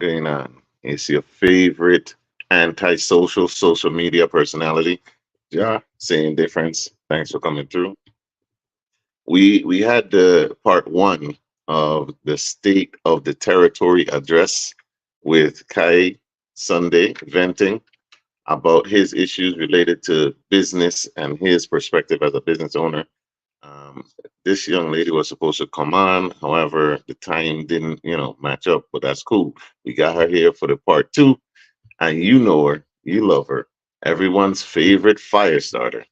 going on? It's your favorite antisocial social media personality. Yeah, same difference. Thanks for coming through. We had the part one of the state of the territory address with Kai Sunday venting about his issues related to business and his perspective as a business owner. Um, this young lady was supposed to come on, however, the time didn't, match up. But that's cool. We got her here for the part two, and you know her, you love her, everyone's favorite fire starter.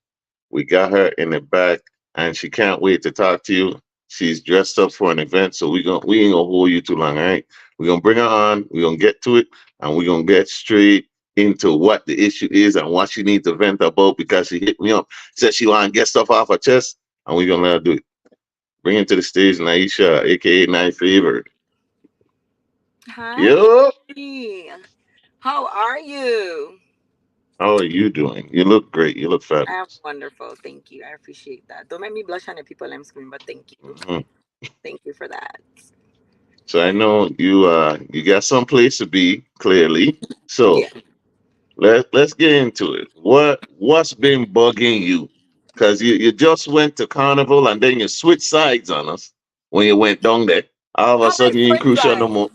We got her in the back, and she can't wait to talk to you. She's dressed up for an event, so we ain't gonna hold you too long, all right? We're gonna bring her on, we're gonna get to it, and we're gonna get straight into what the issue is and what she needs to vent about because she hit me up. Said she wanna get stuff off her chest, and we're gonna let her do it. Bring it to the stage, Nyisha, aka Night Favor. Hi, Yo, how are you? how are you doing? You look great. You look I'm fabulous. wonderful. Thank you. I appreciate that. Don't make me blush on the people I'm screaming, but thank you. Mhm. Thank you for that. So I know you got some place to be, clearly. Yeah. So let's get into it. What's been bugging you? Because you just went to Carnival and then you switched sides on us when you went down there. All of a How I sudden you ain't switch crucial no side? more.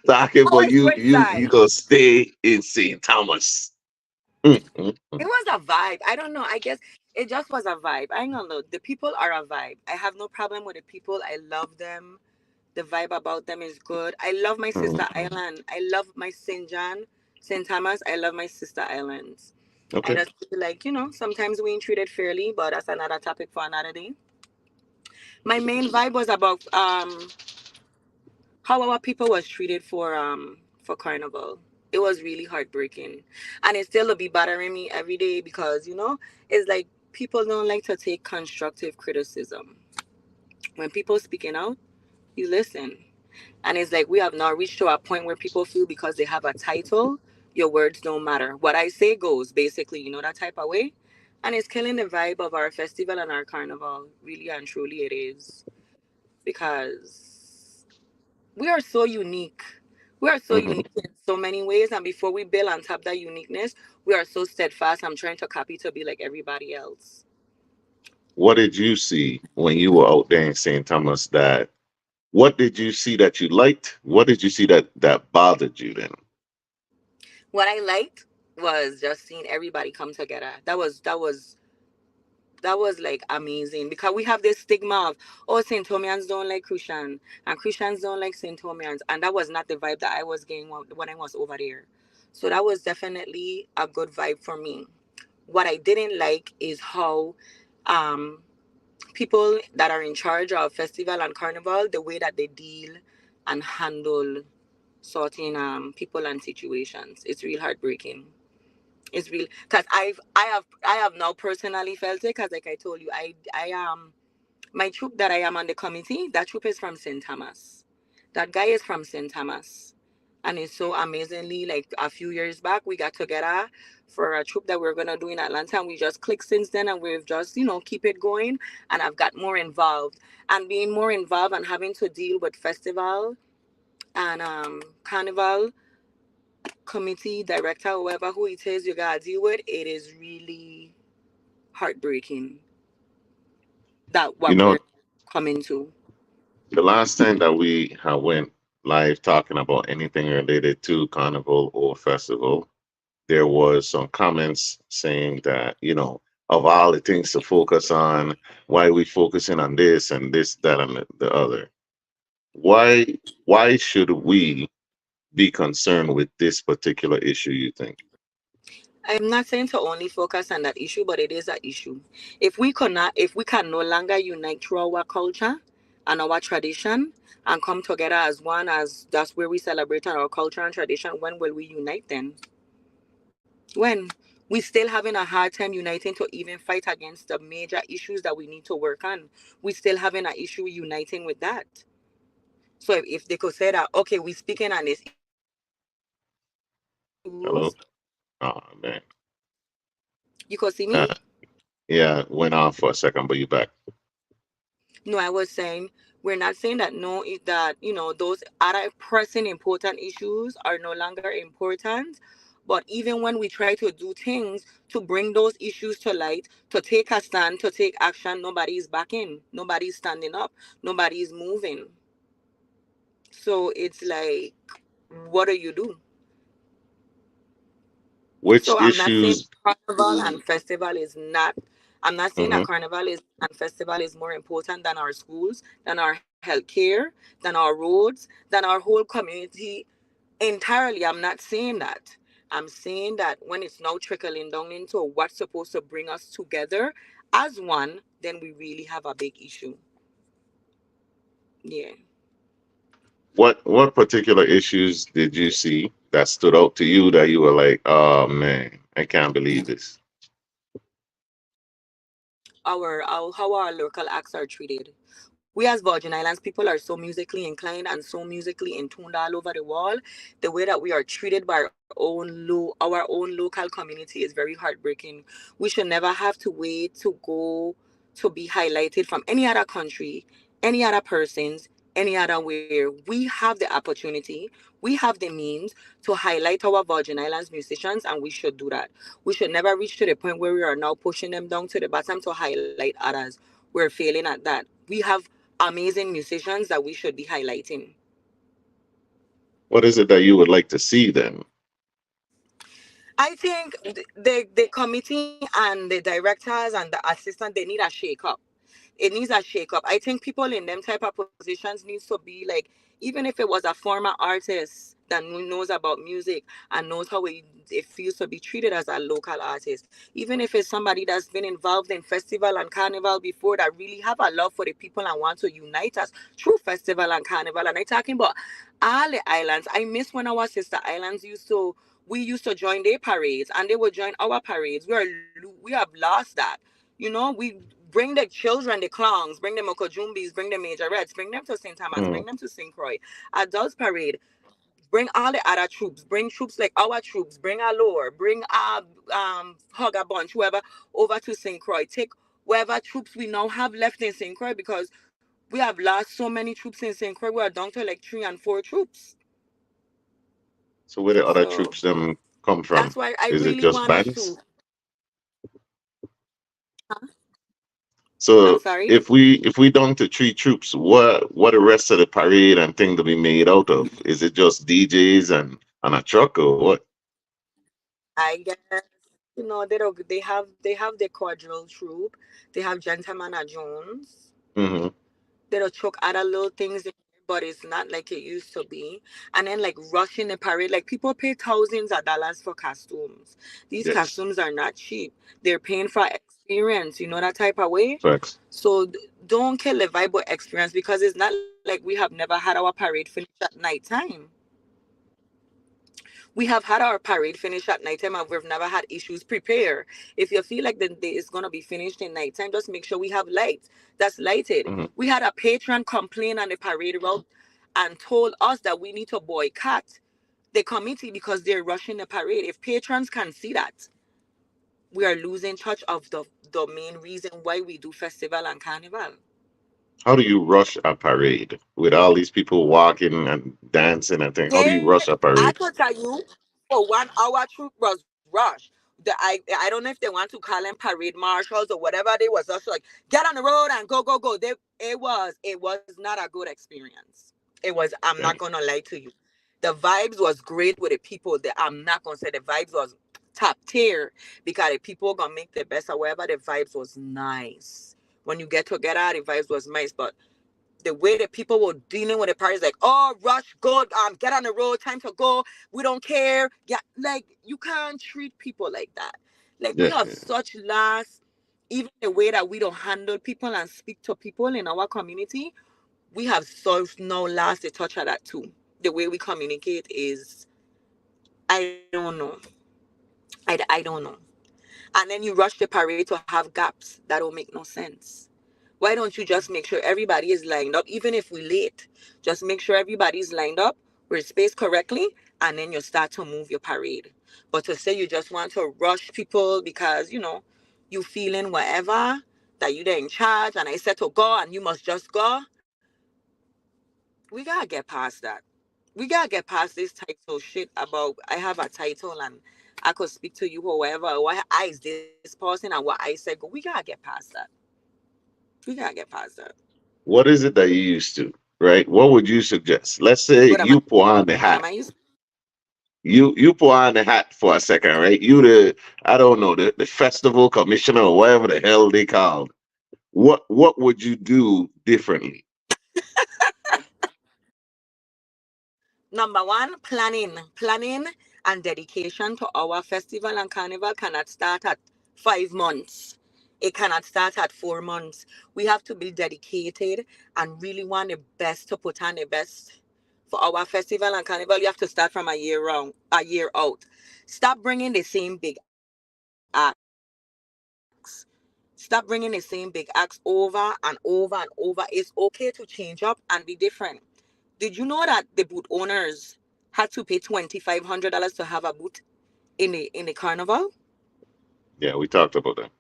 Talking, How but I you switch you you side? gonna stay in St. Thomas. Mm, mm, It mm. was a vibe. I don't know. I guess it just was a vibe. I ain't gonna know. The people are a vibe. I have no problem with the people. I love them. The vibe about them is good. I love my sister Mm. island. I love my St. John, St. Thomas. I love my sister islands. I Okay. just feel like, sometimes we ain't treated fairly, but that's another topic for another day. My main vibe was about how our people was treated for Carnival. It was really heartbreaking. And it still will be bothering me every day because, it's like people don't like to take constructive criticism. When people speaking out, you listen. And it's like we have now reached to a point where people feel because they have a title, your words don't matter. What I say goes, basically, that type of way. And it's killing the vibe of our festival and our carnival. Really and truly it is. Because we are so unique. We are so Hmm. unique in so many ways. And before we build on top that uniqueness, we are so steadfast. I'm trying to copy to be like everybody else. What did you see when you were out there in St. Thomas that what did you see that you liked? What did you see that bothered you then? What I liked was just seeing everybody come together. That was like amazing because we have this stigma of, oh, Saint Thomians don't like Christian and Christians don't like Saint Thomians, and that was not the vibe that I was getting when I was over there. So that was definitely a good vibe for me. What I didn't like is how um people that are in charge of festival and carnival, the way that they deal and handle certain people and situations. It's real heartbreaking. It's real because I have now personally felt it because, like I told you, I my troop that I am on the committee, that troop is from St. Thomas. That guy is from St. Thomas. And it's so amazingly, like a few years back, we got together for a trip that we are going to do in Atlanta. And we just clicked since then. And we've just, keep it going. And I've got more involved. And being more involved and having to deal with festival and carnival committee director, whoever who it is you got to deal with, it is really heartbreaking that You what know, we're coming to. the last time that we have went live talking about anything related to carnival or festival, there was some comments saying that, of all the things to focus on, why we focusing on this and this, that, and the other. Why why should we be concerned with this particular issue, you think? I'm not saying to only focus on that issue, but it is an issue. If we can no longer unite through our culture and our tradition and come together as one, as that's where we celebrate our culture and tradition, when will we unite then? When? We still having a hard time uniting to even fight against the major issues that we need to work on. We still having an issue uniting with that. So if they could say that, okay, we speaking on this Hello? issues, Oh man. you could see Uh, me. yeah, went off for a second, but you back. No, I was saying We're not saying that no, that those other pressing important issues are no longer important. But even when we try to do things to bring those issues to light, to take a stand, to take action, nobody's backing, nobody's standing up, nobody's moving. So it's like, what do you do? Which So I'm not saying issues? carnival and festival is not. I'm not saying that Hmm. carnival is and festival is more important than our schools, than our healthcare, than our roads, than our whole community entirely. I'm not saying that. I'm saying that when it's now trickling down into what's supposed to bring us together as one, then we really have a big issue. Yeah. What particular issues did you see that stood out to you that you were like, oh man, I can't believe this? How our local acts are treated. We as Virgin Islands people are so musically inclined and so musically in tuned all over the world. The way that we are treated by our own local community is very heartbreaking. We should never have to wait to go to be highlighted from any other country, any other persons, any other where. We have the opportunity, we have the means to highlight our Virgin Islands musicians, and we should do that. We should never reach to the point where we are now pushing them down to the bottom to highlight others. We're failing at that. We have amazing musicians that we should be highlighting. What is it that you would like to see then? I think the committee and the directors and the assistant, they need a shake up. It needs a shake up. I think people in them type of positions needs to be like, even if it was a former artist that knows about music and knows how it feels to be treated as a local artist, even if it's somebody that's been involved in festival and carnival before, that really have a love for the people and want to unite us through festival and carnival. And I'm talking about all the islands. I miss when our sister islands we used to join their parades and they would join our parades. We have lost that. We bring the children, the clowns, bring them Okojumbis, bring them majorettes, bring them to St. Thomas, Mm. bring them to St. Croix. Adults parade, bring all the other troops, bring troops like our troops, bring our lower, bring our Hugger Bunch, whoever, over to St. Croix. Take whatever troops we now have left in St. Croix, because we have lost so many troops in St. Croix. We are down to like 3 and 4 troops. So where the other So troops them come from? that's why I Is it really just want us bands? to. Huh? I'm So sorry. if we down to three troops, what the rest of the parade and thing to be made out of? Is it just DJs and a truck or what? I guess they have the quadrille troop. They have Gentleman at Jones. Hmm. They don't chuck other little things in, but it's not like it used to be. And then like rushing the parade, like people pay thousands of dollars for costumes. These Yes, costumes are not cheap. They're paying for experience, that type of way. facts. So don't kill the vibe with experience, because it's not like we have never had our parade finish at nighttime. We have had our parade finish at nighttime and we've never had issues. Prepare. If you feel like the day is going to be finished in nighttime, just make sure we have lights that's lighted. Hmm. We had a patron complain on the parade route and told us that we need to boycott the committee because they're rushing the parade. If patrons can see that, we are losing touch of the main reason why we do festival and carnival. How do you rush a parade with all these people walking and dancing and thing? How do you They, rush a I parade? could tell you, for 1 hour troop was rushed. I don't know if they want to call them parade marshals or whatever. They was just like, get on the road and go go go. It was not a good experience. It was. I'm not Okay. gonna lie to you. The vibes was great with the people. I'm not gonna say the vibes was top tier, because the people gonna make the best. However, the vibes was nice. When you get together, the vibes was nice, but the way that people were dealing with the parties, like, oh, rush, go, get on the road, time to go, we don't care. Yeah, like, you can't treat people like that. Like, we Yeah, have yeah. such loss. Even the way that we don't handle people and speak to people in our community, we have so now lost the touch of that too. The way we communicate is, I don't know. I don't know. And then you rush the parade to have gaps that don't make no sense. Why don't you just make sure everybody is lined up, even if we late? Just make sure everybody's lined up, we're spaced correctly, and then you start to move your parade. But to say you just want to rush people because, you feeling whatever, that you're in charge, and I said to go and you must just go, We gotta get past that. We gotta get past this title shit about I have a title and I could speak to you however. Why I is this person and what I said? We gotta get past that. We gotta get past that. What is it that you used to, right? What would you suggest? Let's What say am I? you put on the What am hat. I used? You put on the hat for a second, right? You the, I don't know, the festival commissioner or whatever the hell they called. What would you do differently? Number one, planning. Planning and dedication to our festival and carnival cannot start at 5 months. It cannot start at 4 months. We have to be dedicated and really want the best to put on the best for our festival and carnival. You have to start from a year out. Stop bringing the same big acts. Stop bringing the same big acts over and over and over. It's okay to change up and be different. Did you know that the boot owners had to pay $2,500 to have a boot in the carnival? Yeah, we talked about that.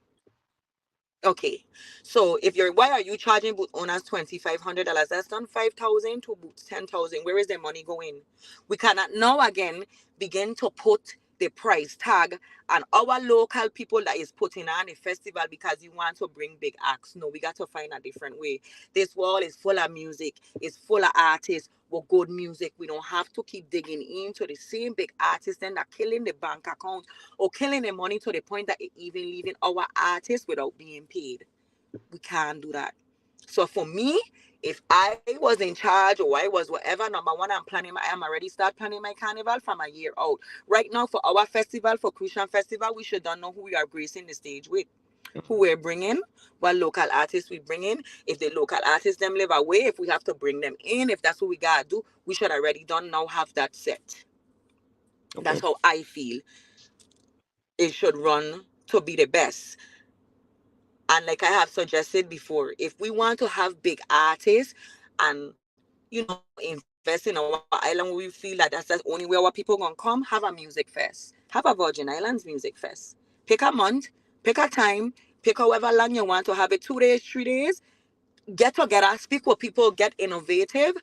Okay, so if you're why are you charging boot owners $2,500? That's done 5,000 to boot 10,000. Where is the money going? We cannot now again begin to put the price tag on our local people that is putting on a festival because you want to bring big acts. No, we got to find a different way. This wall is full of music, it's full of artists with good music. We don't have to keep digging into the same big artists and that killing the bank account or killing the money to the point that it even leaving our artists without being paid. We can't do that. So for me, if I was in charge or I was whatever, number one, I'm already start planning my carnival from a year out. Right now for our festival, for Crucian Festival, we should not know who we are gracing the stage with, who we're bringing, what local artists we bring in. If the local artists them live away, if we have to bring them in, if that's what we gotta do, we should already done now have that set. That's Okay. how I feel it should run to be the best. And like I have suggested before, if we want to have big artists and invest in our island where we feel that that's the only way our people gonna come, have a music fest. Have a Virgin Islands music fest. Pick a month, pick a time, pick however long you want to have it, 2 days, 3 days, get together, speak with people, get innovative,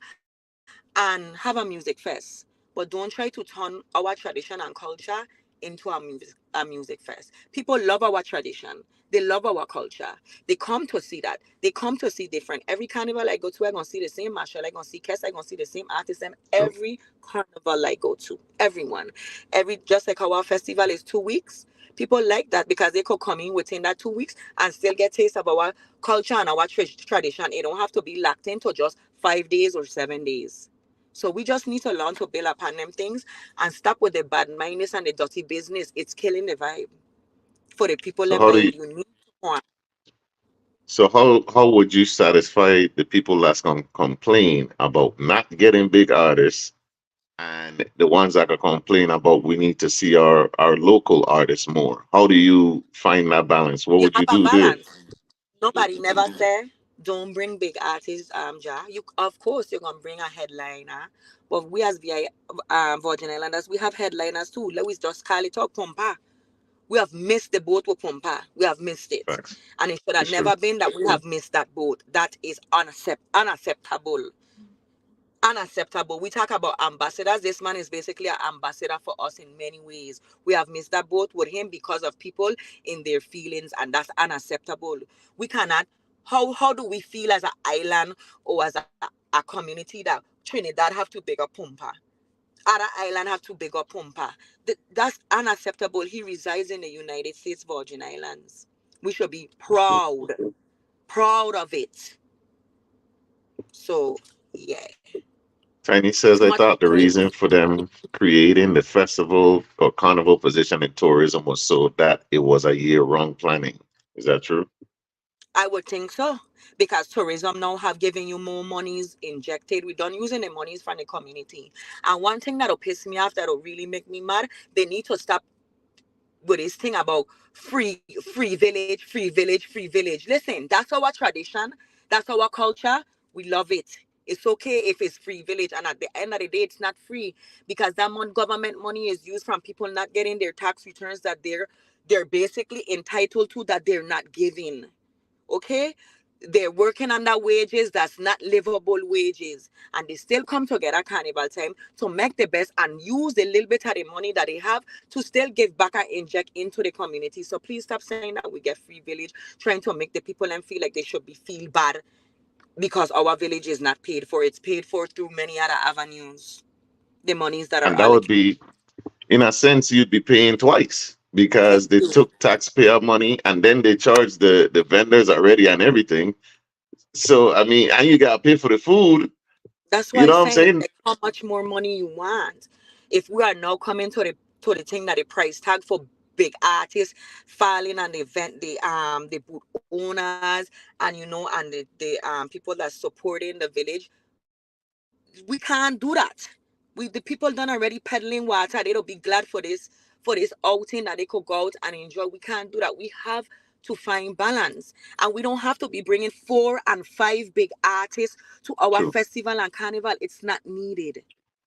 and have a music fest. But don't try to turn our tradition and culture into a music fest. People love our tradition. They love our culture. They come to see that. They come to see different. Every carnival I go to, I gonna see the same marshal. I gonna see Kess. I gonna see the same artists. And True. every carnival I go to, everyone, every just like our festival is 2 weeks. People like that because they could come in within that 2 weeks and still get taste of our culture and our tradition. It don't have to be locked into just 5 days or 7 days. So we just need to learn to build upon them things and stop with the bad mindness and the dirty business. It's killing the vibe. For the people So that how do you, mind you need to so how would you satisfy the people that's gonna complain about not getting big artists and the ones that are complain about we need to see our local artists more? How do you find that balance? What you would have you a do there? balance. Nobody never say don't bring big artists, you of course you're gonna bring a headliner. But we as VI Virgin Islanders, we have headliners too. Let's just call it up Pumpa. We have missed the boat with Pumpa. We have missed it. Facts. And it should have It's true. never been that we have missed that boat. That is unacceptable. Unacceptable. We talk about ambassadors. This man is basically an ambassador for us in many ways. We have missed that boat with him because of people in their feelings, and that's unacceptable. We cannot. How do we feel as an island or as a community that Trinidad have to big up Pumpa? Other island have to big up Pumpa. That's unacceptable. He resides in the United States Virgin Islands. We should be proud of it. So yeah, Tiny too says, I much thought the hate. reason for them creating the festival or carnival position in tourism was so that it was a year-round planning. Is that true? I would think so because tourism now have given you more monies injected. We done using the monies from the community. And one thing that'll piss me off, that'll really make me mad, they need to stop with this thing about free village, free village. Listen, that's our tradition, that's our culture. We love it. It's okay if it's free village, and at the end of the day, it's not free because that government money is used from people not getting their tax returns that they're basically entitled to that they're not giving. Okay, they're working under wages that's not livable wages, and they still come together carnival time to make the best and use the little bit of the money that they have to still give back and inject into the community. So please stop saying that we get free village, trying to make the people and feel like they should be feel bad because our village is not paid for. It's paid for through many other avenues, the monies that are And that would allocated. be, in a sense, you'd be paying twice because Thank they you. took taxpayer money and then they charge the vendors already and everything. So I mean, and you gotta pay for the food. That's why You I'm know what I'm saying it's saying? like how much more money you want. If we are now coming to the thing that the price tag for big artists falling and the event the boot owners and and the people that's supporting the village, we can't do that. We the people done already peddling water. They don't be glad for this outing that they could go out and enjoy. We can't do that. We have to find balance, and we don't have to be bringing 4 and 5 big artists to our True, festival and carnival. It's not needed.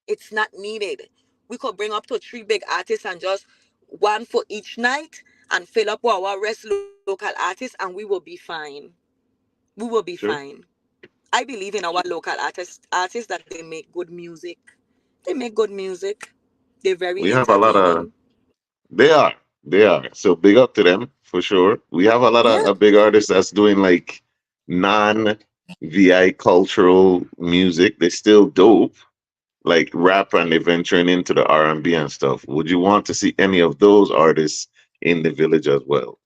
It's not needed. We could bring up to 3 big artists and just one for each night and fill up our rest local artists, and we will be fine. We will be true. fine. I believe in our local artists that they make good music. They make good music. They're very We have a lot of entertaining. they are. They are. So big up to them for sure. We have a lot of Yeah, big artists that's doing like non VI cultural music. They're still dope, like rap, and they're venturing into the R&B and stuff. Would you want to see any of those artists in the village as well?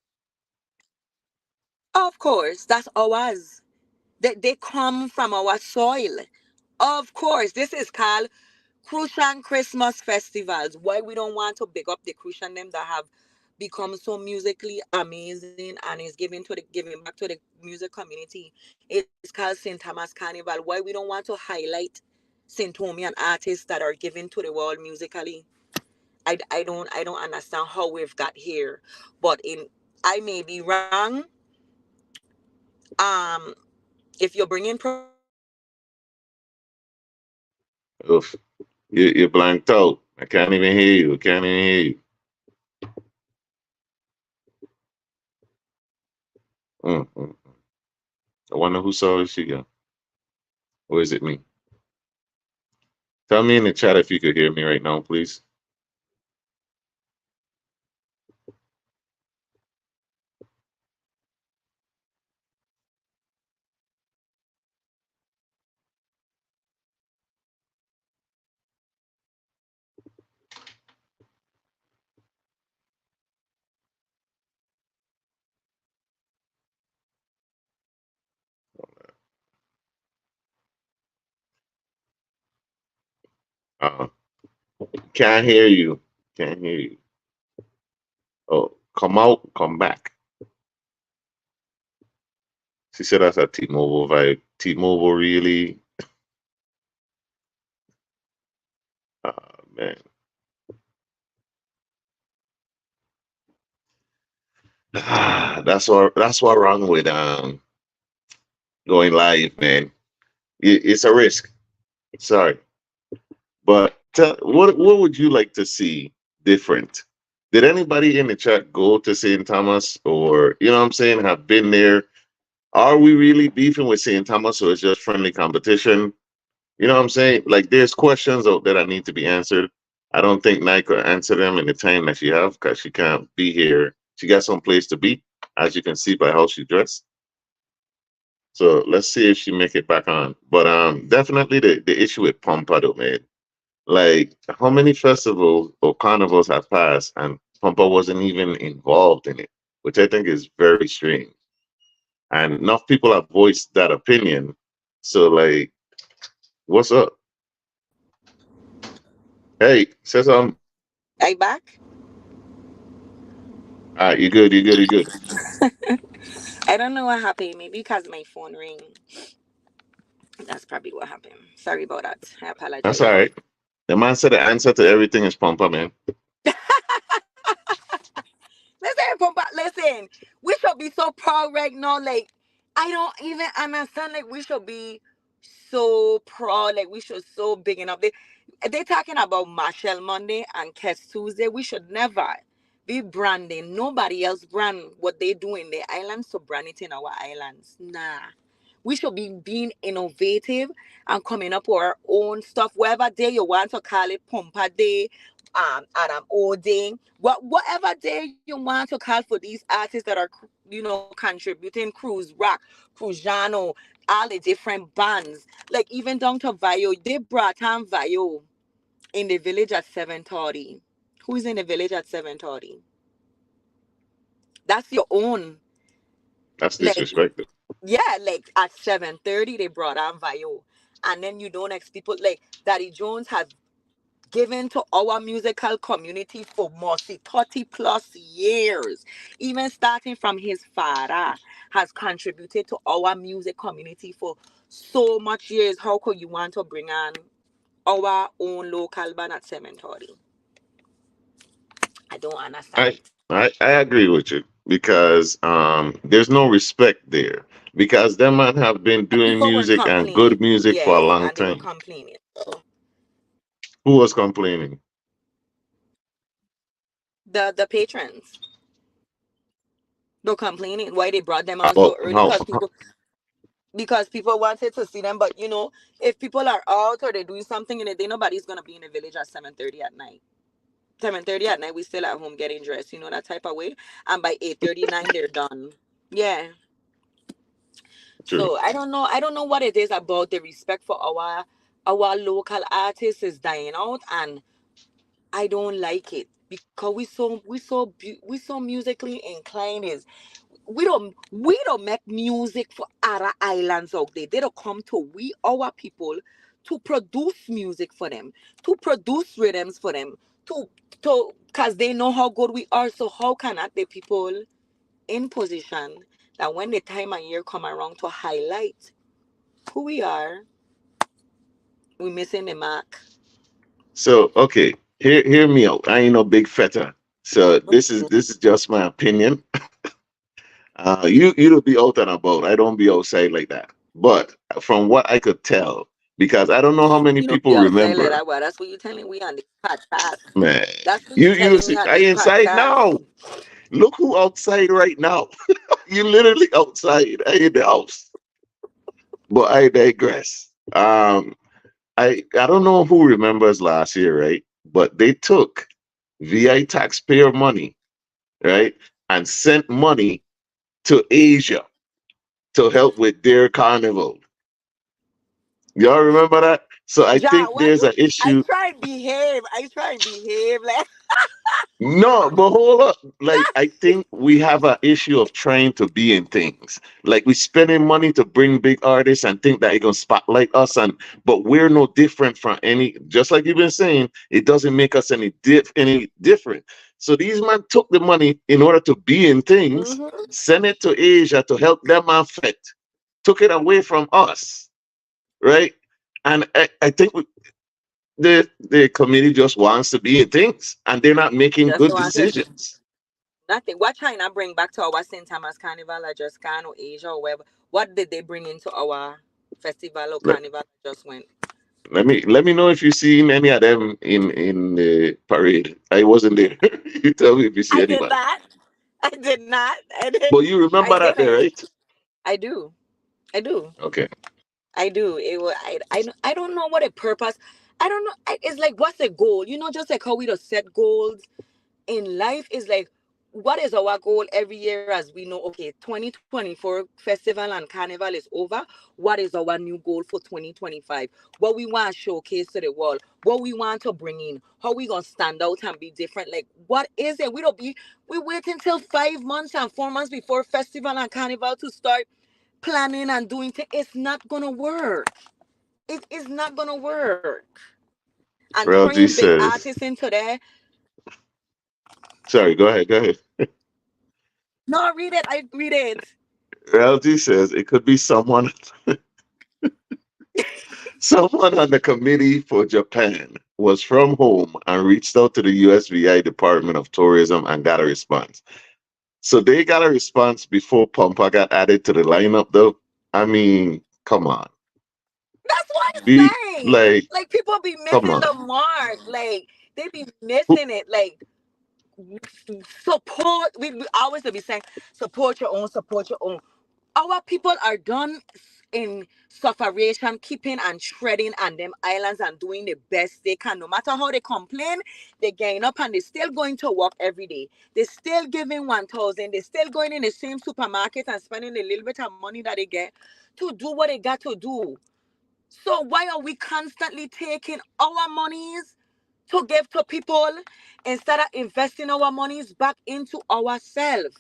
of course, that's ours. They come from our soil. Of course, this is called Crucian Christmas festivals. Why we don't want to big up the Crucian them that have become so musically amazing and is giving back to the music community. It's called St. Thomas Carnival. Why we don't want to highlight St. Thomian artists that are given to the world musically. I don't understand how we've got here. But in I may be wrong. Um if you're bringing progressive music, Oof. You're blanked out. I can't even hear you. I can't even hear you. Mm. I wonder who saw she go. Or is it me? Tell me in the chat if you could hear me right now, please. Uh, can't hear you. Can't hear you. Oh, come out, come back. She said that's a T-Mobile vibe. T-Mobile really. Man, that's what wrong with going live, man. It's a risk. Sorry, but what would you like to see different? Did anybody in the chat go to St. Thomas, or you know what I'm saying, have been there? Are we really beefing with St. Thomas, or it's just friendly competition? You know what I'm saying? Like, there's questions out there that need to be answered. I don't think Nike will answer them in the time that she have because she can't be here. She got some place to be, as you can see by how she dressed. So let's see if she make it back on. But definitely the issue with Pompado, man. Like, how many festivals or carnivals have passed and Pompa wasn't even involved in it, which I think is very strange. And enough people have voiced that opinion. So like, what's up? Hey, say something. I back. All right, you good, you good, you good. I don't know what happened. Maybe because my phone ring. That's probably what happened. Sorry about that. I That's all apologize. right. The man said the answer to everything is Pompa, man. Listen, Papa, listen. We should be so proud right now. Like, I don't even understand. Like, we should be so proud. Like, we should so big enough. They talking about Marshall Monday and Kes Tuesday. We should never. We branding. Nobody else brand what they do in their islands to brand it in our islands. Nah. We should be being innovative and coming up with our own stuff. Whatever day you want to call it, Pompa Day, Adam O Day, whatever day you want to call for these artists that are, contributing Cruise Rock, Cruzano, all the different bands. Like even down to Vayo, they brought on Vayo in the village at 7:30. Who's in the village at 7:30? That's your own. That's Like, disrespectful. yeah, like at 7:30 they brought on Vayo. And then you don't expect people like Daddy Jones has given to our musical community for more 30 plus years. Even starting from his father has contributed to our music community for so much years. How could you want to bring on our own local band at 7:30? I don't I, understand. I agree with you because there's no respect there because them man have been And doing people were music and good complaining. music for a Yes, long and they were time. complaining. So Who was complaining? the patrons were complaining why they brought them on About so early how, because people wanted to see them. But if people are out or they're doing something in the day, nobody's gonna be in the village at 7:30 at night. 7:30 at night, we still at home getting dressed, that type of way. And by 8:39, they're done. Yeah. true. So I don't know what it is about the respect for our local artists is dying out, and I don't like it because we so musically inclined. Is we don't make music for other islands out there. They don't come to we our people to produce music for them, to produce rhythms for them, to because they know how good we are. So how cannot the people in position that when the time of year come around to highlight who we are, we missing the mark? So okay, hear me out. I ain't no big feta. So this is just my opinion. You don't be out and about. I don't be outside like that. But from what I could tell, because I don't know how many You don't people be outside like remember, that. Well, that's what you telling we on this podcast. man. That's what you You telling me see, on I this inside podcast. now. Look who outside right now. You literally outside. I in the house. But I digress. I don't know who remembers last year, right? But they took VI taxpayer money, right, and sent money to Asia to help with their carnival. Y'all remember that? So I Ja, think what there's you? an issue. I try and behave like. No, but hold up. Like, I think we have an issue of trying to be in things. Like, we spending money to bring big artists and think that it gonna spotlight us, and but we're no different from any. Just like you've been saying, it doesn't make us any different. So these men took the money in order to be in things, Mm-hmm. send it to Asia to help them affect, took it away from us, right? And I think the committee just wants to be in things, and they're not making Just good wanted decisions. nothing. What China bring back to our St. Thomas Carnival or just Can or Asia or wherever? What did they bring into our festival or Let, carnival that just went? let me know if you seen any of them in the parade. I wasn't there. You tell me if you see I did anybody. not. I did not. I did. But you I remember that there, didn't. right? I do. I do. Okay. I do. It was. I don't know what a purpose. I don't know. It's like what's the goal? Just like how we just set goals in life is like what is our goal every year as we know okay 2024 festival and carnival is over. What is our new goal for 2025? What we want to showcase to the world, what we want to bring in, how we gonna stand out and be different. Like what is it? We wait until 5 months and 4 months before festival and carnival to start planning and doing things. It's not gonna work. It is not gonna work. And Real throwing G big artists says, into there. sorry, go ahead, go ahead. No, read it. I read it. Real G says it could be someone on the committee for Japan was from home and reached out to the USVI Department of Tourism and got a response. So they got a response before Pumpa got added to the lineup, though. I mean, come on. That's what I'm Be saying. like, Like people be come missing on. the mark. Like they be Who, missing it. Like support. We always will be saying support your own, support your own. Our people are done in sufferation, keeping and shredding on them islands and doing the best they can. No matter how they complain, they gain up and they're still going to work every day. They're still giving 1,000. They're still going in the same supermarket and spending a little bit of money that they get to do what they got to do. So why are we constantly taking our monies to give to people instead of investing our monies back into ourselves?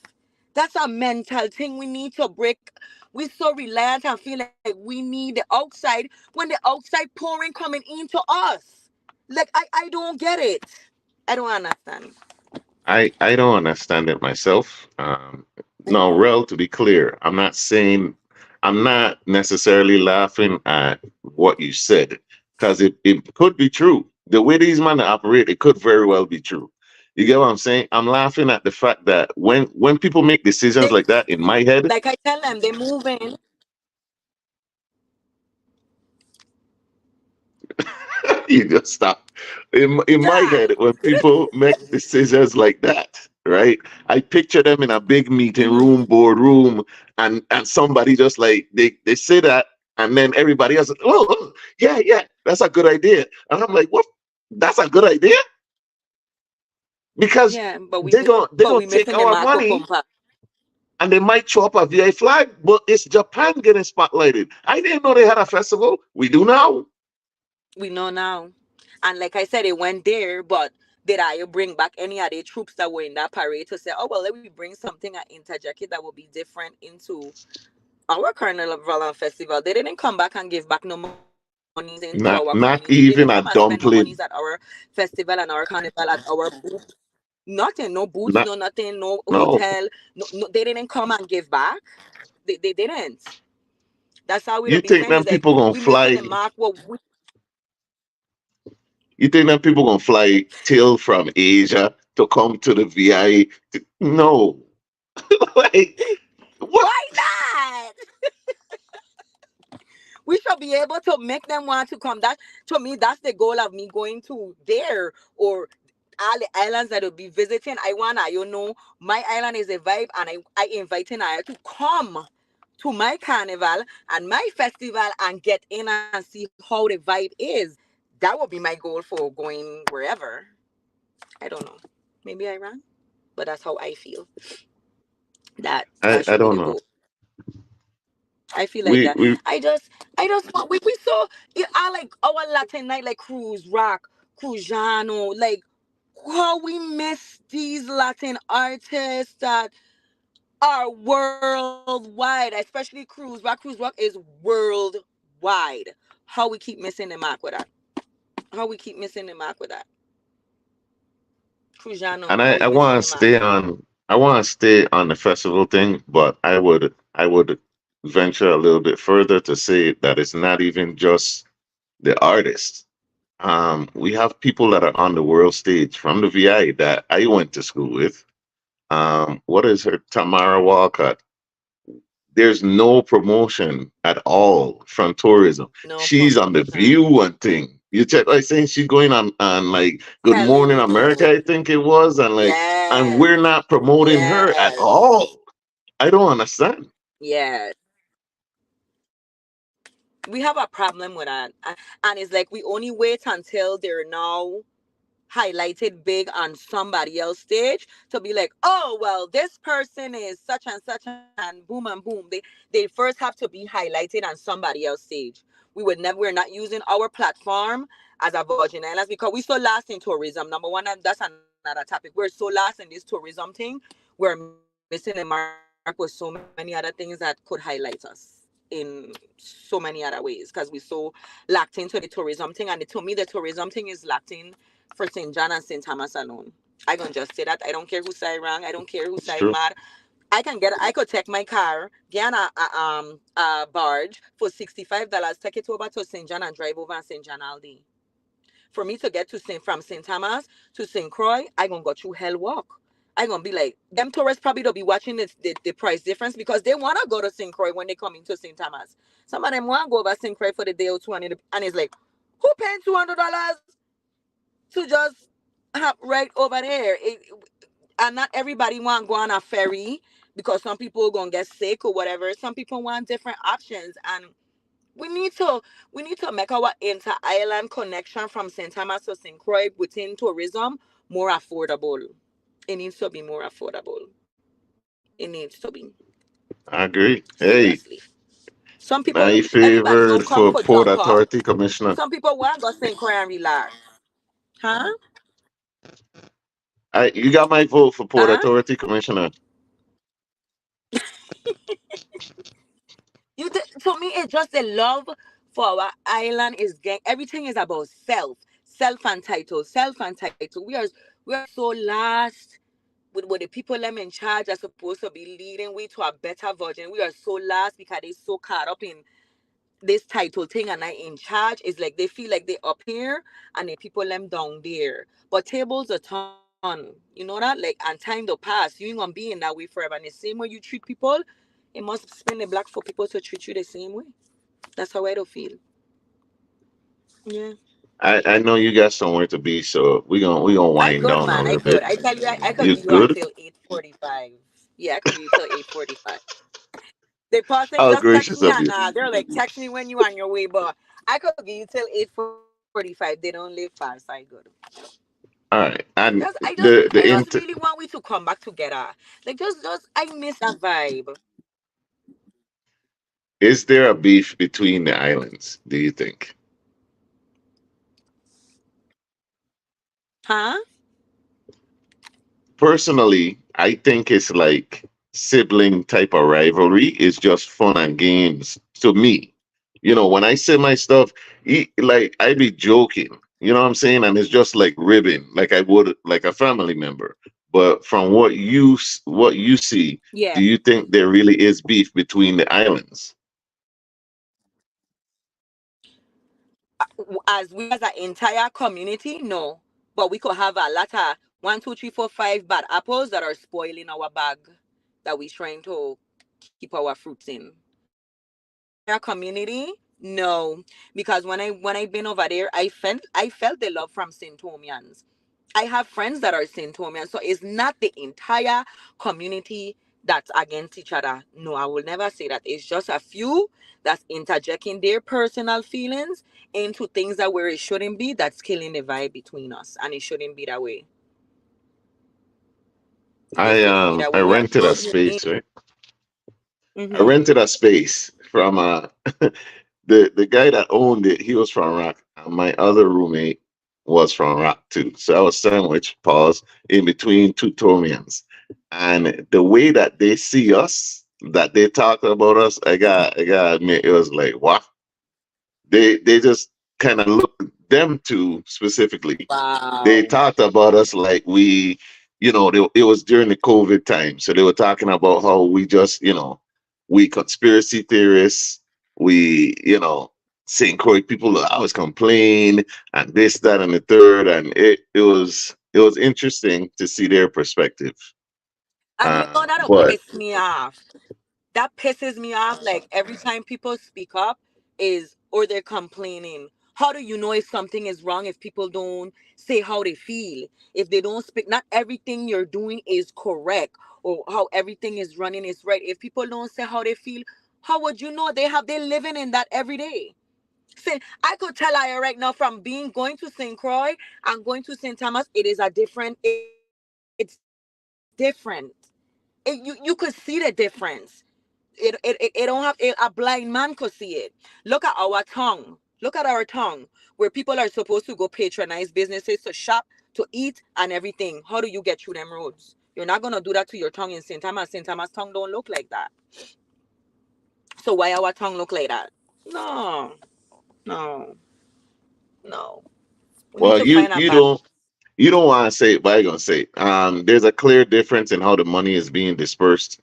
That's a mental thing we need to break. We're so reliant and feel like we need the outside when the outside pouring coming into us. Like I don't get it. I don't understand. I don't understand it myself. No, Rel, to be clear, I'm not necessarily laughing at what you said because it could be true. The way these men operate, it could very well be true. You get what I'm saying? I'm laughing at the fact that when people make decisions They like that in my head, like I tell them they move in. you just stop. In my Yeah. head, when people make decisions like that, right? I picture them in a big meeting Mm-hmm. room, boardroom, and somebody just like they say that, and then everybody else, oh yeah, yeah, that's a good idea, and I'm like, what? That's a good idea because Yeah, they're but gonna we take missing the our mark with money compa. and they might chop a VA flag, but it's Japan getting spotlighted. I didn't know they had a festival. We do now. We know now. And like I said, it went there, but did I bring back any of the troops that were in that parade to say, oh, well, let me bring something and interject it that will be different into our Carnival and Festival? They didn't come back and give back no monies into our community. They didn't come Not and spend no even a monies at our dumpling. festival and our Carnival, at our booth. Nothing, no boots, no Not nothing, no no. hotel. No, they didn't come and give back. They didn't. That's how we'll You be think saying them is like people gonna we missing the fly? mark. Well, You think them people gonna fly till from Asia to come to the VI? No, like what? why not? We should be able to make them want to come. That to me, that's the goal of me going to there or all the islands that will be visiting. I wanna, my island is a vibe, and I inviting her to come to my carnival and my festival and get in and see how the vibe is. That would be my goal for going wherever. I don't know. Maybe I ran, but that's how I feel. That I should be don't the know. goal. I feel like We that. we I just want we saw it. I like our Latin night like Cruise Rock, Cruzano, like how we miss these Latin artists that are worldwide, especially Cruise Rock. Cruise Rock is worldwide. How we keep missing the mark with that? How we keep missing the mark with that? Cruzano, and how we I missing want the to mark? stay on. I want to stay on the festival thing, but I would venture a little bit further to say that it's not even just the artists. We have people that are on the world stage from the VI that I went to school with. What is her? Tamara Walcott. There's no promotion at all from tourism. No She's on the promotion. View and thing. You check, like saying she's going on like Good Morning Telling America, you. I think it was, and like, and Yes. we're not promoting her at Yes. all. I don't understand. Yes. We have a problem with that. And it's like we only wait until they're now highlighted big on somebody else stage to be like, oh well, this person is such and such, and boom and boom. They first have to be highlighted on somebody else stage. We're not using our platform as a Virgin Islands because we so lost in tourism. Number one, and that's another topic. We're so lost in this tourism thing. We're missing the mark with so many other things that could highlight us in so many other ways because we're so locked into the tourism thing. And to me, the tourism thing is locked in for St. John and St. Thomas alone. I gonna just say that. I don't care who say wrong. I don't care who say mad. It's true. I could take my car, get on a barge for $65, take it over to St. John and drive over St. John all day. For me to get to from St. Thomas to St. Croix, I gonna go through hell walk. I gonna be like, them tourists probably don't be watching the price difference because they wanna go to St. Croix when they come into St. Thomas. Some of them wanna go over St. Croix for the day or two, and it's like, who paying $200 to just have right over there? And not everybody want to go on a ferry because some people gonna get sick or whatever. Some people want different options, and we need to we need to make our inter island connection from St. Thomas to St. Croix within tourism more affordable. It needs to be more affordable. It needs to be. I agree. Hey, Seriously. Some people, my everybody favorite don't come for for Port junk off. Authority Commissioner. Some people want to go St. Croix and relax. Huh? You got my vote for Port Huh? Authority Commissioner. To me, it's just the love for our island is gang. Everything is about self and title. We are so lost with the people them in charge are supposed to be leading we to a better version. We are so lost because they so caught up in this title thing and I in charge. It's like they feel like they up here and the people them down there. But tables are turn. You know that? Like and time to pass. You ain't gonna be in that way forever. And the same way you treat people, it must spin the black for people to treat you the same way. That's how I do feel. Yeah. I know you got somewhere to be, so we gonna I wind could, down a man. I little could. bit. I tell you, I could You give you good? until 8:45. Yeah, I could give you till 8:45. The person How just text gracious me of and you. they're like, text me when you're on your way, but I could give you till 8:45. They don't live far, so I good. All right, and I just the really int want we to come back together. Like just I miss that vibe. is there a beef between the islands? Do you think? Huh? Personally, I think it's like sibling type of rivalry. It's just fun and games to me. When I say my stuff, like I be joking. You know what I'm saying? And it's just like ribbing, like I would like a family member. But from what you see, Yeah. do you think there really is beef between the islands? As we as an entire community, no. But we could have a lot of 1, 2, 3, 4, 5 bad apples that are spoiling our bag that we're trying to keep our fruits in. But as an entire community, no. Because when I been over there, I felt the love from Saint Tomians. I have friends that are Saint Tomians, so it's not the entire community that's against each other. No, I will never say that. It's just a few that's interjecting their personal feelings into things that where it shouldn't be. That's killing the vibe between us, and it shouldn't be that way. It shouldn't be that I way. We are rented a so unique. space, right? I Mm-hmm. rented a space from the guy that owned it. He was from Rock. And my other roommate was from Rock too. So I was sandwiched, pause, in between two Tomians. And the way that they see us, that they talk about us, I got to admit, it was like, wow. They just kind of look them two specifically. They Wow. talked about us like it was during the COVID time, so they were talking about how we just we conspiracy theorists, we St. Croix people always complain and this that and the third, and it was interesting to see their perspective. And you know that'll But piss me off. That pisses me off. Like every time people speak up, is or they're complaining. How do you know if something is wrong if people don't say how they feel? If they don't speak, not everything you're doing is correct or how everything is running is right. If people don't say how they feel, how would you know they're living in that every day? Say, I could tell I right now from being going to St. Croix and going to St. Thomas, it's different. You could see the difference. It don't have a blind man could see it. Look at our tongue. Look at our tongue, where people are supposed to go patronize businesses to shop, to eat, and everything. How do you get through them roads? You're not gonna do that to your tongue in St. Thomas. St. Thomas tongue don't look like that. So why our tongue look like that? No, no, no. We need well, to you find a you balance. don't want to say it, but I gonna say it. There's a clear difference in how the money is being dispersed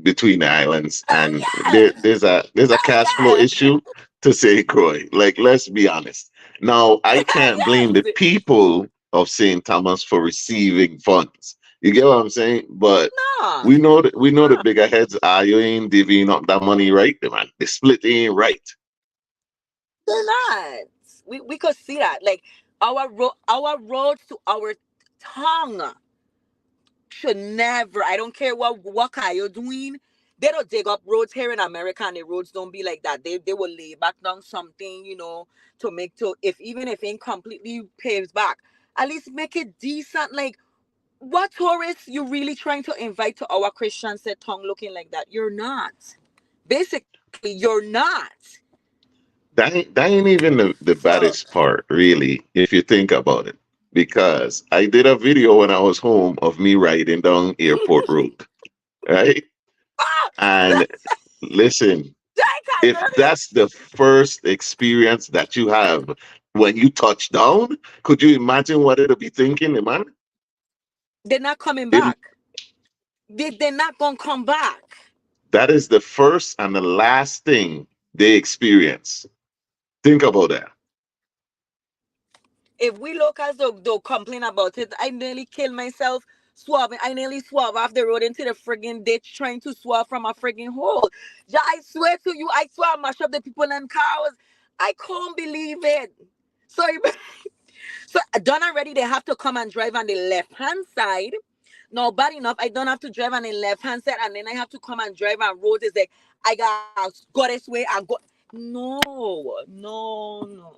between the islands, Oh and yeah, there's a oh cash flow yes, issue to St. Croix. Like, let's be honest. Now, I can't blame the yes. people of St. Thomas for receiving funds. You get what I'm saying? But No, we know the no, bigger heads are you ain't divvying up that money right, man. The split ain't right. they're not. We could see that. Like our roads to our tongue should never. I don't care what car you're doing. They don't dig up roads here in America, and the roads don't be like that. They will lay back down something, to make to if even if it ain't completely paved back, at least make it decent. Like, what tourists you really trying to invite to our Christian set tongue looking like that? You're not. Basically, you're not. That ain't even the So baddest part, really, if you think about it. Because I did a video when I was home of me riding down Airport Road, right? ah, And listen, I can't if hear you. that's the first experience that you have when you touch down, could you imagine what it'll be thinking, man? They're not coming It, back. They're not gonna come back. that is the first and the last thing they experience. Think about that. If we look as though they'll complain about it, I nearly killed myself swerving. I nearly swerved off the road into the friggin' ditch trying to swerve from a friggin' hole. Yeah, I swear to you, I swear I mash up the people and cars. I can't believe it. So, so done already, they have to come and drive on the left hand side. No, bad enough, I don't have to drive on the left hand side, and then I have to come and drive on roads. It's like I got go this way and go. No, no, no, no, no.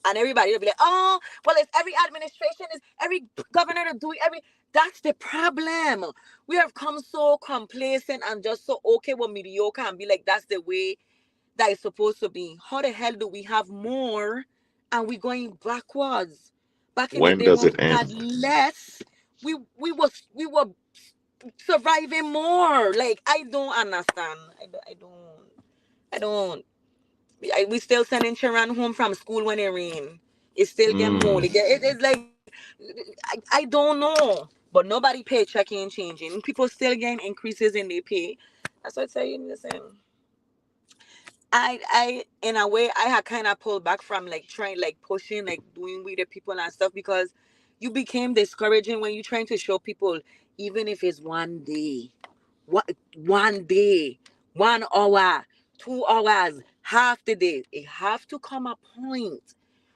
And everybody will be like, oh, well, it's every administration, is every governor to do it. That's the problem. We have come so complacent and just so okay with mediocre and be like, that's the way that is supposed to be. How the hell do we have more and we going backwards? Back in the When day does when it we had end? less, we were surviving more. Like, I don't understand. I don't. We still sending children home from school when it rain. It still get mold. Mm. It's like I don't know. But nobody paycheck ain't changing. People still getting increases in their pay. That's what I tell you. Listen, I in a way I had kind of pulled back from like trying like pushing like doing with the people and stuff because you became discouraging when you're trying to show people even if it's one day, what 1 day, 1 hour, 2 hours, half the day. It have to come a point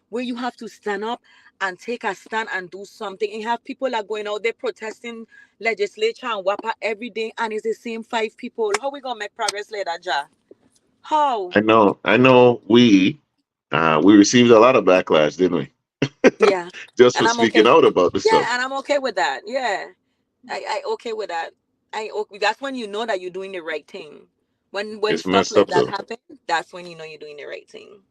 where you have to stand up and take a stand and do something. And have people are going out there protesting legislature and WAPA every day, and it's the same 5 people. How we gonna make progress later, Ja? How? I know we received a lot of backlash, didn't we? Yeah. Just And for I'm okay. speaking out about the Yeah, stuff. and I'm okay with that. Yeah. I okay with that. That's when you know that you're doing the right thing. When It's stuff messed like up that though. happen, that's when you know you're doing the right thing.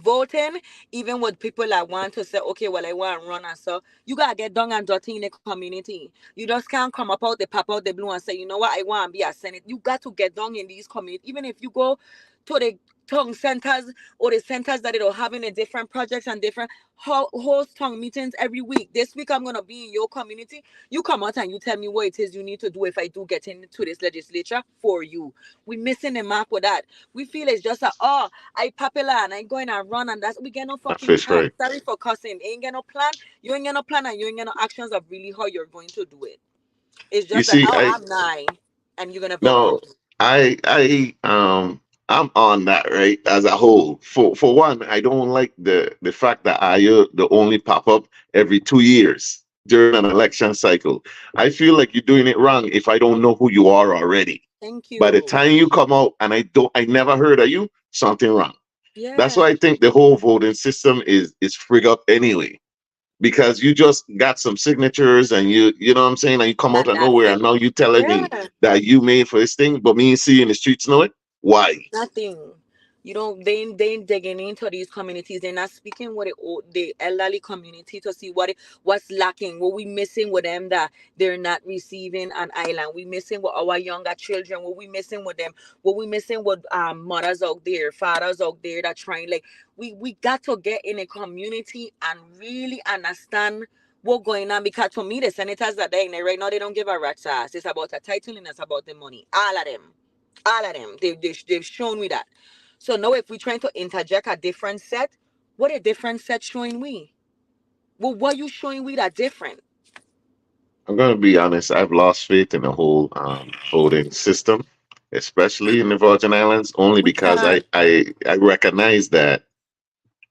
Voting, even with people that want to say, okay, well, I want to run and so you gotta get down and dirty in the community. You just can't come up out the pop out the blue and say, you know what, I want to be a senate. You got to get down in these communities, even if you go to the tongue centers or the centers that it'll have in a different projects and different host tongue meetings every week. This week I'm gonna be in your community. You come out and you tell me what it is you need to do if I do get into this legislature for you. We missing the mark with that. We feel it's just a I popular and I going and run and that's we get no Not fucking fish plan. fry. Sorry for cussing. Ain't get no plan. You ain't get no plan and you ain't get no actions of really how you're going to do it. It's You just like, see, oh, I I'm nine and you're gonna vote for no, me. I'm on that, right? As a whole. For one, I don't like the fact that I the only pop up every 2 years during an election cycle. I feel like you're doing it wrong if I don't know who you are already. Thank By the you. time you come out and I never heard of you, something wrong. That's Yeah. why I think the whole voting system is frig up anyway. Because you just got some signatures and you know what I'm saying, and you come out And of that's nowhere and it. now you telling me Yeah. that you made for this thing, but me and see you in the streets know it. Why? Nothing. You don't. They ain't digging into these communities. They're not speaking with the elderly community to see what's lacking, what we missing with them that they're not receiving an island. We missing with our younger children. What we missing with them. What we missing with mothers out there, fathers out there that trying like we got to get in a community and really understand what going on because to me the senators that are in there right now they don't give a rat's ass. It's about a title and it's about the money. All of them. They've shown me that. So now if we're trying to interject a different set, what a different set showing we? Well, what you showing we that different? I'm gonna be honest, I've lost faith in the whole voting system, especially in the Virgin Islands, only We because I can't. I, I recognize that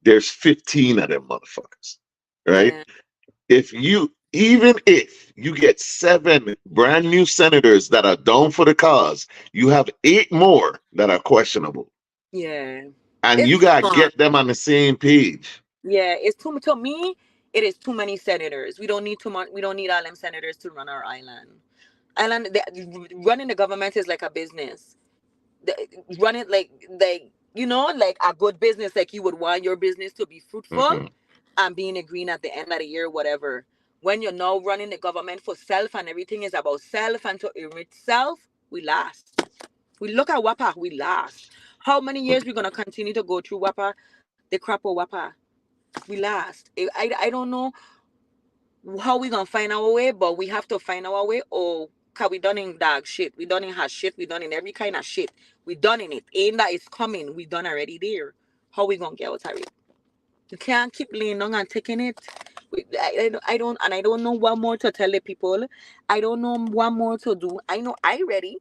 there's 15 of them motherfuckers. Right? Yeah. If you Even if you get seven brand new senators that are down for the cause, you have eight more that are questionable. Yeah. And It's you too got to much. get them on the same page. Yeah, it's too much. To me, it is too many senators. We don't need too much. We don't need all them senators to run our island. Running the government is like a business. Run it like like a good business. Like you would want your business to be fruitful Mm-mm, and being a green at the end of the year, whatever. When you're now running the government for self and everything is about self and to enrich self, we last. We look at WAPA, we last. How many years we gonna continue to go through WAPA, the crap of WAPA? We last. I don't know how we gonna find our way, but we have to find our way. Or cause we done in dog shit, we done in hot shit, we done in every kind of shit. We done in it. Ain't that it's coming? We done already there. How we gonna get out of it? You can't keep laying down and taking it. And I don't know what more to tell the people. I don't know what more to do. I know I ready.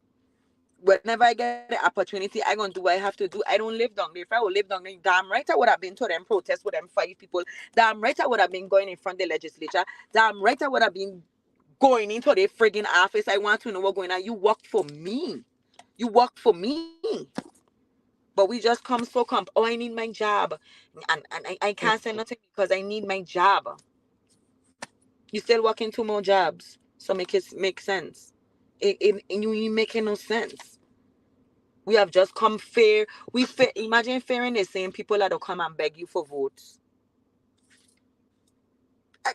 Whenever I get the opportunity, I gonna do what I have to do. I don't live down there. If I would live down there, damn right I would have been to them protests with them 5 people. Damn right I would have been going in front of the legislature. Damn right I would have been going into the friggin' office. I want to know what's going on. You work for me. You work for me. But we just come so oh, I need my job. And I can't say mm-mm. nothing because I need my job. You still working 2 more jobs. So make it make sense. You ain't making no sense. We have just come fair. Imagine fairing the same people that will come and beg you for votes. I,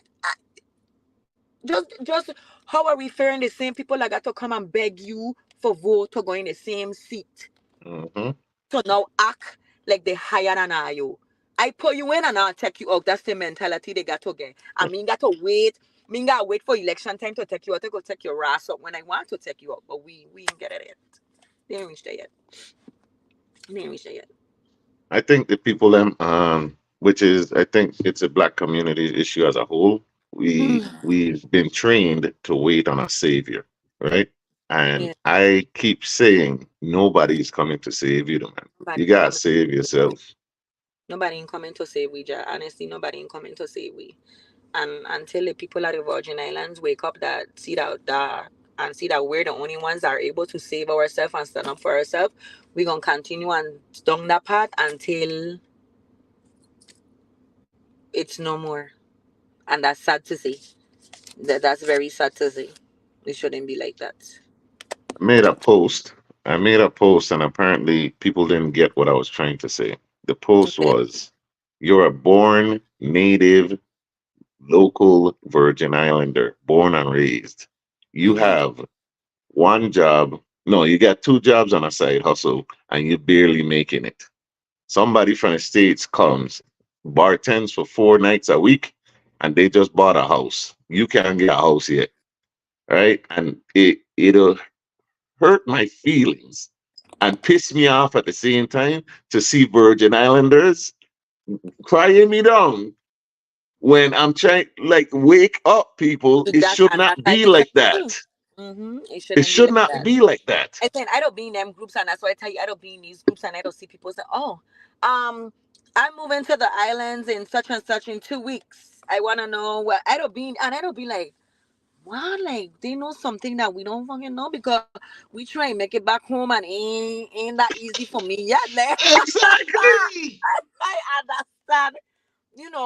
just how are we fairing the same people that got to come and beg you for vote to go in the same seat? Mm-hmm. To now act like they higher than I you. I put you in and I'll take you out. That's the mentality they got to get. I mean, got to wait. Me got wait for election time to take you out. To go take your ass up when I want to take you out. But we ain't get it yet. They ain't reached there yet. They ain't reached there yet. I think the people them which is I think it's a black community issue as a whole. We've been trained to wait on a savior, right? And Yeah. I keep saying nobody's coming to save you, man. You Nobody ain't gotta coming. save yourself. Nobody ain't coming to save we. Honestly, nobody ain't coming to save we. And until the people at the Virgin Islands wake up that and see that we're the only ones that are able to save ourselves and stand up for ourselves, we're gonna continue on down that path until it's no more. And that's sad to see. That's very sad to see. It shouldn't be like that. I made a post. I made a post, and apparently people didn't get what I was trying to say. The post Okay. was, "You're a born native local Virgin Islander, born and raised. You Mm-hmm. have one job. No, you got two jobs on a side hustle, and you're barely making it. Somebody from the States comes, bartends for 4 nights a week, and they just bought a house. You can't get a house yet, right? And it'll hurt my feelings and piss me off at the same time to see Virgin Islanders crying me down when I'm trying, like, wake up, people. It That's should and not that's how be it like should that. be. It It shouldn't be should like not that. be like that. I think I don't be in them groups, and that's why I tell you I don't be in these groups, and I don't see people say, "Oh, I'm moving to the islands in such and such in 2 weeks. I want to know what." I don't be like, "What? Like they know something that we don't fucking know because we try and make it back home, and ain't that easy for me yet." Like, Exactly. I understand.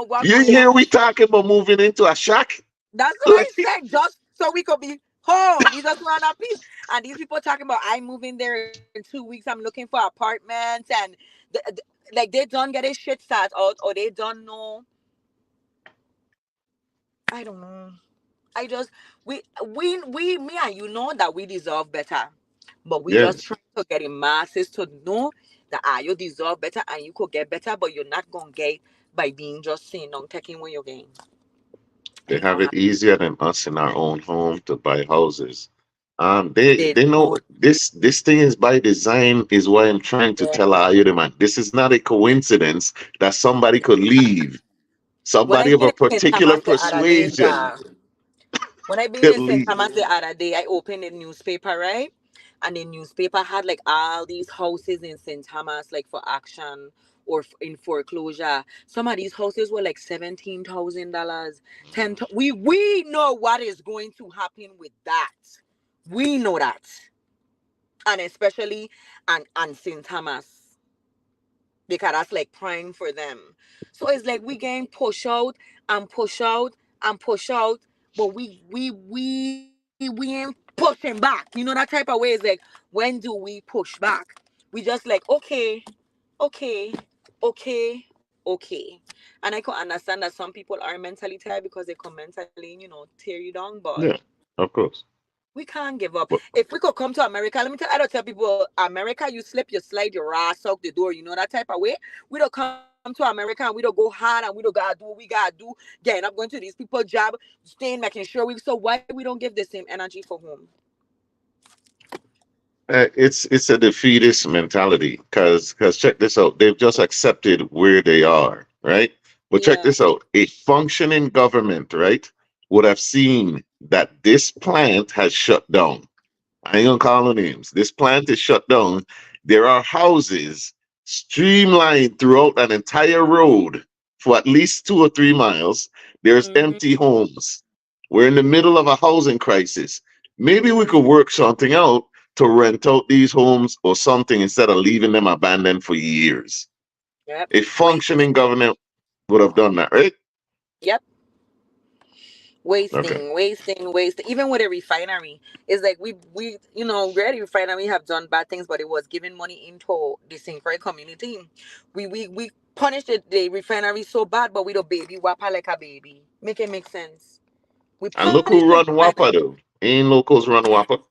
What You going hear on? we talking about moving into a shack? That's what I said. Just so we could be home. We just want a peace. And these people talking about I'm moving there in 2 weeks. I'm looking for apartments and like they don't get a shit start out or they don't know. I don't know. I just we me and you know that we deserve better, but we just Yes, trying to get the masses to know that you deserve better and you could get better, but you're not gonna get by being just saying no, taking what you're getting. they Ain't have gonna it happen. easier than us in our own home to buy houses. They They know do. this thing is by design. Is why I'm trying to Yeah. tell you, man. This is not a coincidence that somebody could leave. When I Somebody of been a in St. particular Thomas the other day, persuasion when I been could in St. leave. Thomas the other day, I opened the newspaper, right? And the newspaper had like all these houses in St. Thomas, like for auction. or in foreclosure. Some of these houses were like $17,000. We know what is going to happen with that. We know that, and especially and St. Thomas, because that's like prime for them. So it's like we getting push out and push out and push out, but we ain't pushing back. You know that type of way. Is like, when do we push back? We just like, okay, okay, okay, okay. And I can understand that some people are mentally tired because they come mentally, tear you down, but Yeah, of course. we can't give up. But If we could come to America, let me tell I don't tell people America, you slip, you slide your ass out the door, that type of way. We don't come to America and we don't go hard and we don't gotta do what we gotta do, getting up going to these people job, staying, making sure so why we don't give the same energy for home? it's a defeatist mentality because check this out. They've just accepted where they are, right? But check Yeah. this out. A functioning government, right, would have seen that this plant has shut down. I ain't gonna call no names. This plant is shut down. There are houses streamlined throughout an entire road for at least 2 or 3 miles. There's Mm-hmm. empty homes. We're in the middle of a housing crisis. Maybe we could Mm-hmm. work something out to rent out these homes or something instead of leaving them abandoned for years. Yep. A Wasting. functioning government would have done that, right? Yep. Okay. Wasting. Even with a refinery, it's like we already refinery have done bad things, but it was giving money into the St. Croix community. We punished the refinery so bad, but we don't baby wappa like a baby. Make it make sense. We And look punished who the run refinery. WAPA though. Ain't locals run WAPA.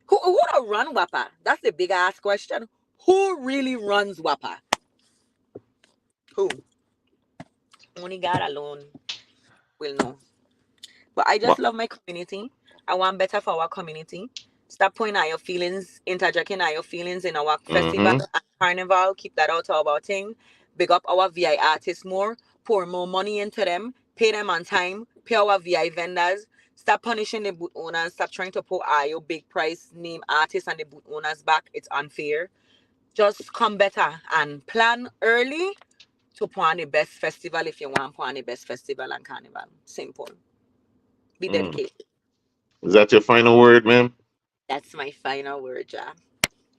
Who don't run wappa? That's the big ass question. Who really runs wappa? Who? Only God alone will know. But I just But love my community. I want better for our community. Stop pointing at your feelings, interjecting at your feelings in our festival mm-hmm. and carnival. Keep that out of our thing. Big up our VI artists more. Pour more money into them. Pay them on time. Pay our VI vendors. Stop punishing the boot owners. Stop trying to put your big price name artists and the boot owners back. It's unfair. Just come better and plan early to put on the best festival if you want to put on the best festival and carnival. Simple. Be Mm. dedicated. Is that your final word, man? That's my final word, Ja.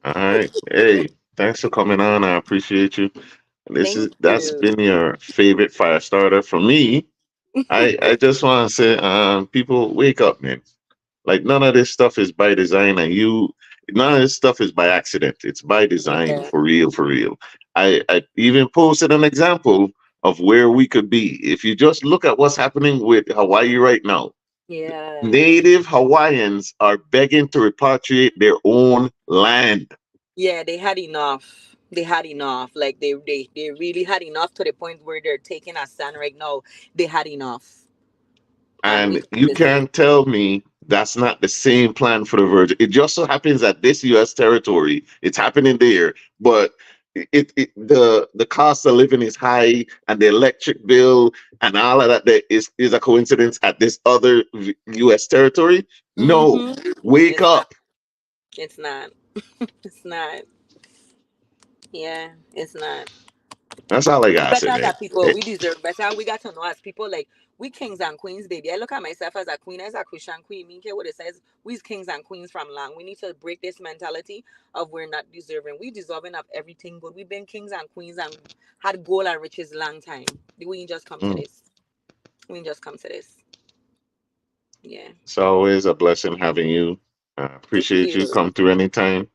All right. Hey, thanks for coming on. I appreciate you. Thank That's you. been your favorite fire starter. For me, I just want to say, people wake up, man. Like none of this stuff is by design, and none of this stuff is by accident. It's by design, Yeah. for real, for real. I even posted an example of where we could be if you just look at what's happening with Hawaii right now. Yeah. Native Hawaiians are begging to repatriate their own land. Yeah, they had enough. They had enough. Like they really had enough to the point where they're taking a stand right now. They had enough. And we And could you do the same. can't tell me that's not the same plan for the Virgin. It just so happens that this U.S. territory, it's happening there, but the cost of living is high, and the electric bill and all of that there is a coincidence at this other U.S. territory. No, Mm-hmm. wake It's not. up. It's not. It's not. Yeah, it's not. That's all I We gotta better say, as man. a people. Eh, We deserve better. We got to know as people, like, we kings and queens, baby. I look at myself as a queen, as a Christian queen. Me care what it says. We's kings and queens from long. We need to break this mentality of we're not deserving. We deserving of everything good. We've been kings and queens and had gold and riches long time. We ain't just come to mm. this. We ain't just come to this. Yeah. It's always a blessing having you. Thank Appreciate you. you. Come through anytime.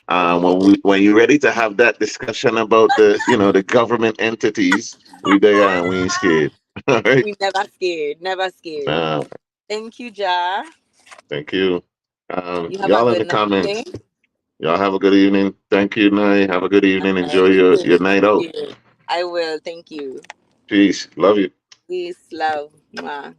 Thank you. When you're ready to have that discussion about the government entities, we there and we ain't scared. All right. We never scared. Never scared. Uh, Thank you, Ja. Thank you. You have a Y'all in the good night, okay? comments. Y'all have a good evening. Thank you, Nye. Have a good evening. Alright, Enjoy you your too. night Thank out. you. I will. Thank you. Peace. Love you. Peace, love. Mwah.